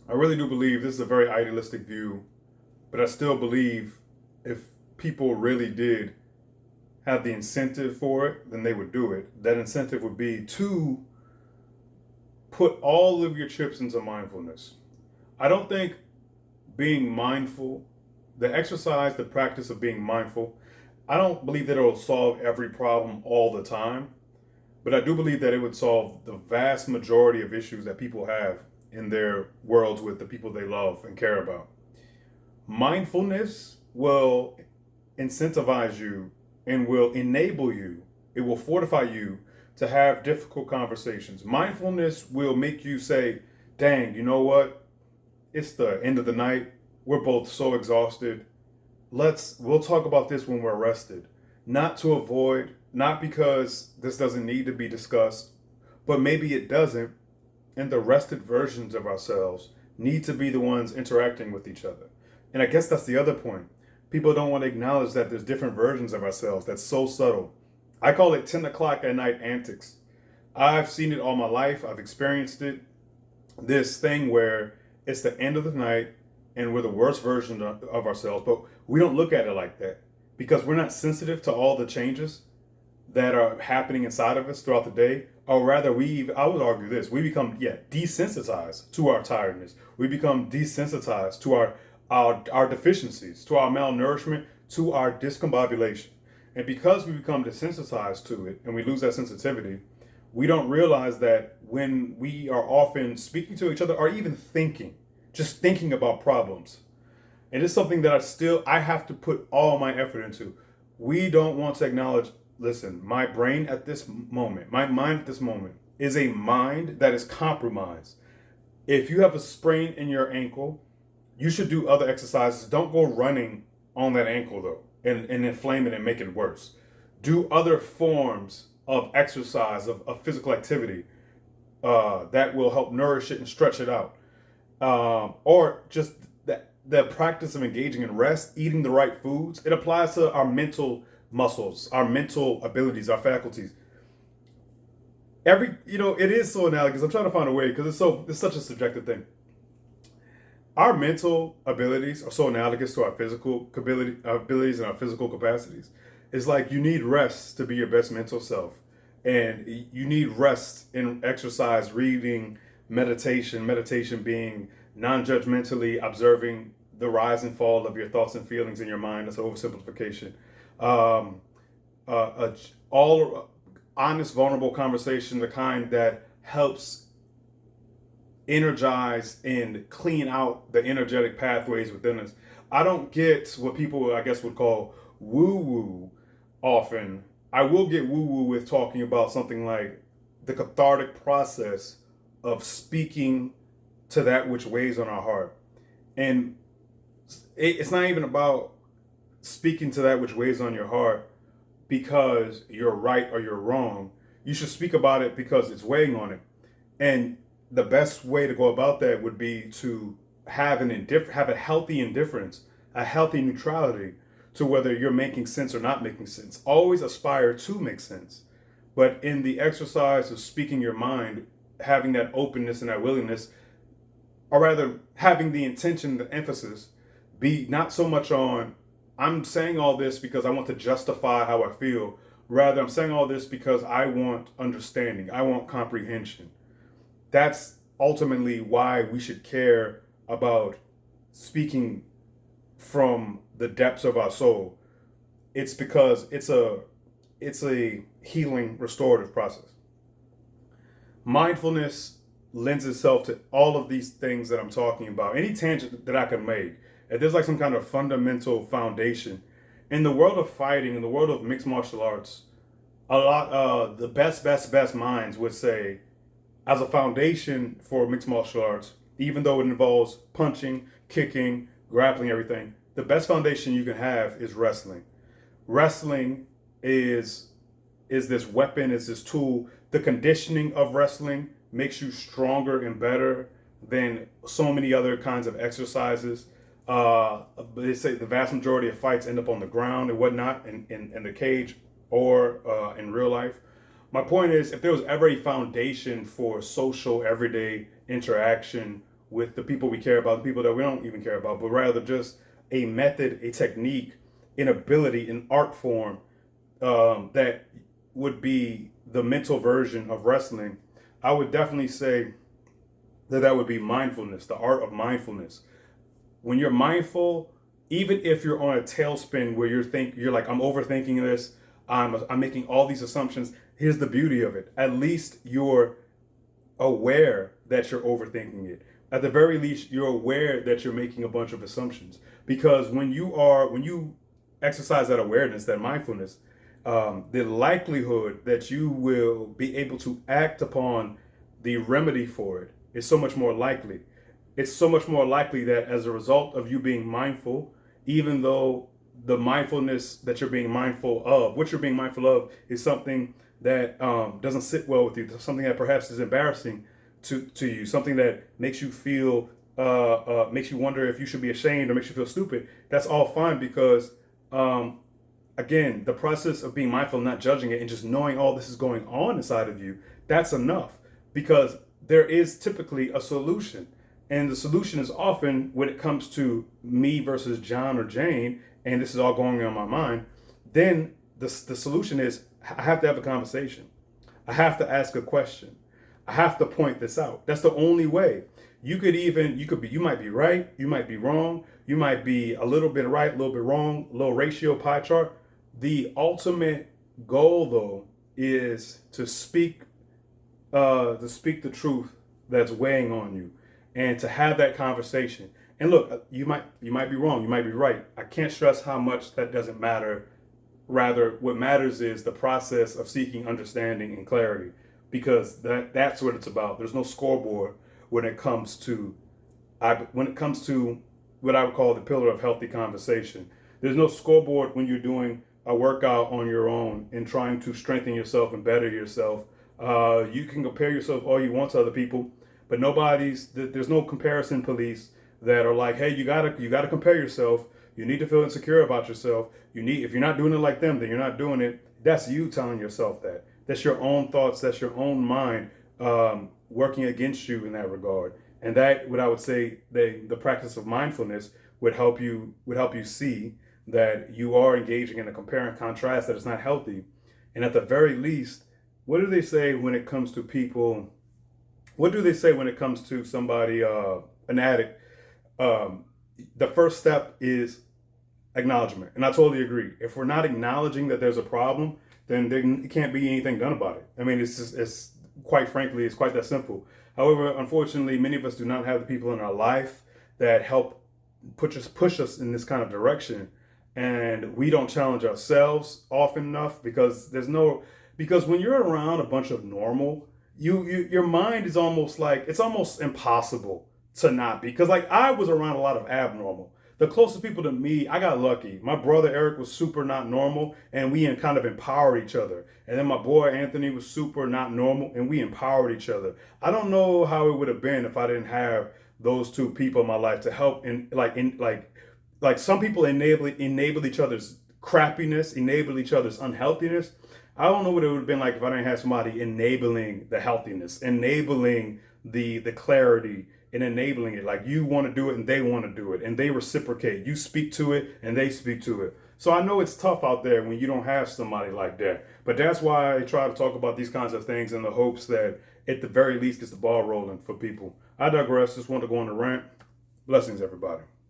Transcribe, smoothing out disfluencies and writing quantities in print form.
I really do believe this is a very idealistic view, but I still believe if people really did have the incentive for it, then they would do it. That incentive would be to put all of your chips into mindfulness. I don't think being mindful, the exercise, the practice of being mindful, I don't believe that it will solve every problem all the time, but I do believe that it would solve the vast majority of issues that people have in their worlds with the people they love and care about. Mindfulness will incentivize you and will enable you, it will fortify you to have difficult conversations. Mindfulness will make you say, dang, you know what? It's the end of the night. We're both so exhausted. We'll talk about this when we're rested. Not to avoid, not because this doesn't need to be discussed, but maybe it doesn't. And the rested versions of ourselves need to be the ones interacting with each other. And I guess that's the other point. People don't want to acknowledge that there's different versions of ourselves. That's so subtle. I call it 10 o'clock at night antics. I've seen it all my life. I've experienced it. This thing where it's the end of the night and we're the worst version of ourselves, but we don't look at it like that because we're not sensitive to all the changes that are happening inside of us throughout the day. Or rather, I would argue this, we become, desensitized to our tiredness. We become desensitized to our deficiencies, to our malnourishment, to our discombobulation. And because we become desensitized to it and we lose that sensitivity, we don't realize that when we are often speaking to each other or even just thinking about problems. And it's something that I have to put all my effort into. We don't want to acknowledge, listen, my brain at this moment, my mind at this moment is a mind that is compromised. If you have a sprain in your ankle, you should do other exercises. Don't go running on that ankle though and inflame it and make it worse. Do other forms of exercise, of physical activity that will help nourish it and stretch it out. Or just the practice of engaging in rest, eating the right foods. It applies to our mental muscles, our mental abilities, our faculties. It is so analogous. I'm trying to find a way because it's such a subjective thing. Our mental abilities are so analogous to our abilities and our physical capacities. It's like you need rest to be your best mental self. And you need rest in exercise, reading, meditation being non-judgmentally observing the rise and fall of your thoughts and feelings in your mind. That's an oversimplification. Um, all honest, vulnerable conversation, the kind that helps energize and clean out the energetic pathways within us. I don't get what people, I guess, would call woo woo often. I will get woo woo with talking about something like the cathartic process of speaking to that which weighs on our heart. And it's not even about speaking to that which weighs on your heart because you're right or you're wrong. You should speak about it because it's weighing on it. And the best way to go about that would be to have have a healthy indifference, a healthy neutrality to whether you're making sense or not making sense. Always aspire to make sense. But in the exercise of speaking your mind, having that openness and that willingness, or rather having the intention, the emphasis, be not so much on, I'm saying all this because I want to justify how I feel. Rather, I'm saying all this because I want understanding. I want comprehension. That's ultimately why we should care about speaking from the depths of our soul. It's because it's a healing restorative process. Mindfulness lends itself to all of these things that I'm talking about. Any tangent that I can make, if there's like some kind of fundamental foundation in the world of fighting, in the world of mixed martial arts, the best minds would say, as a foundation for mixed martial arts, even though it involves punching, kicking, grappling, everything, the best foundation you can have is wrestling. Wrestling is this weapon, is this tool. The conditioning of wrestling makes you stronger and better than so many other kinds of exercises. They say the vast majority of fights end up on the ground and whatnot in the cage or in real life. My point is, if there was ever a foundation for social everyday interaction with the people we care about, the people that we don't even care about, but rather just a method, a technique, an ability, an art form that would be the mental version of wrestling, I would definitely say that would be mindfulness, the art of mindfulness. When you're mindful, even if you're on a tailspin where you're like, I'm overthinking this, I'm making all these assumptions. Here's the beauty of it. At least you're aware that you're overthinking it. At the very least, you're aware that you're making a bunch of assumptions. Because when you exercise that awareness, that mindfulness, the likelihood that you will be able to act upon the remedy for it is so much more likely. It's so much more likely that as a result of you being mindful, even though the mindfulness that you're being mindful of, what you're being mindful of, is something that doesn't sit well with you, something that perhaps is embarrassing to you, something that makes you feel, makes you wonder if you should be ashamed or makes you feel stupid. That's all fine because, again, the process of being mindful, not judging it, and just knowing all this is going on inside of you, that's enough because there is typically a solution. And the solution is often when it comes to me versus John or Jane, and this is all going on in my mind, then the solution is I have to have a conversation. I have to ask a question. I have to point this out. That's the only way. You might be right, you might be wrong, you might be a little bit right, a little bit wrong, low ratio pie chart. The ultimate goal though is to speak the truth that's weighing on you and to have that conversation. And look, you might be wrong, you might be right. I can't stress how much that doesn't matter. Rather, what matters is the process of seeking understanding and clarity, because that's what it's about. There's no scoreboard when it comes to what I would call the pillar of healthy conversation. There's no scoreboard when you're doing a workout on your own and trying to strengthen yourself and better yourself. You can compare yourself all you want to other people, but there's no comparison police that are like, hey, you gotta compare yourself. You need to feel insecure about yourself. If you're not doing it like them, then you're not doing it. That's you telling yourself that. That's your own thoughts. That's your own mind working against you in that regard. And that, what I would say, the practice of mindfulness would help you see that you are engaging in a compare and contrast that is not healthy. And at the very least, what do they say when it comes to people? What do they say when it comes to somebody, an addict? The first step is acknowledgement. And I totally agree. If we're not acknowledging that there's a problem, then there can't be anything done about it. I mean, it's quite frankly, it's quite that simple. However, unfortunately, many of us do not have the people in our life that help push us in this kind of direction. And we don't challenge ourselves often enough because when you're around a bunch of normal, your mind is almost like, it's almost impossible to not be. Because like I was around a lot of abnormal. The closest people to me, I got lucky. My brother Eric was super not normal, and we kind of empowered each other. And then my boy Anthony was super not normal, and we empowered each other. I don't know how it would have been if I didn't have those two people in my life to help. Like some people enable each other's crappiness, enable each other's unhealthiness. I don't know what it would have been like if I didn't have somebody enabling the healthiness, enabling the clarity, and enabling it. Like you want to do it and they want to do it and they reciprocate. You speak to it and they speak to it. So I know it's tough out there when you don't have somebody like that. But that's why I try to talk about these kinds of things in the hopes that at the very least gets the ball rolling for people. I digress. Just want to go on the rant. Blessings, everybody.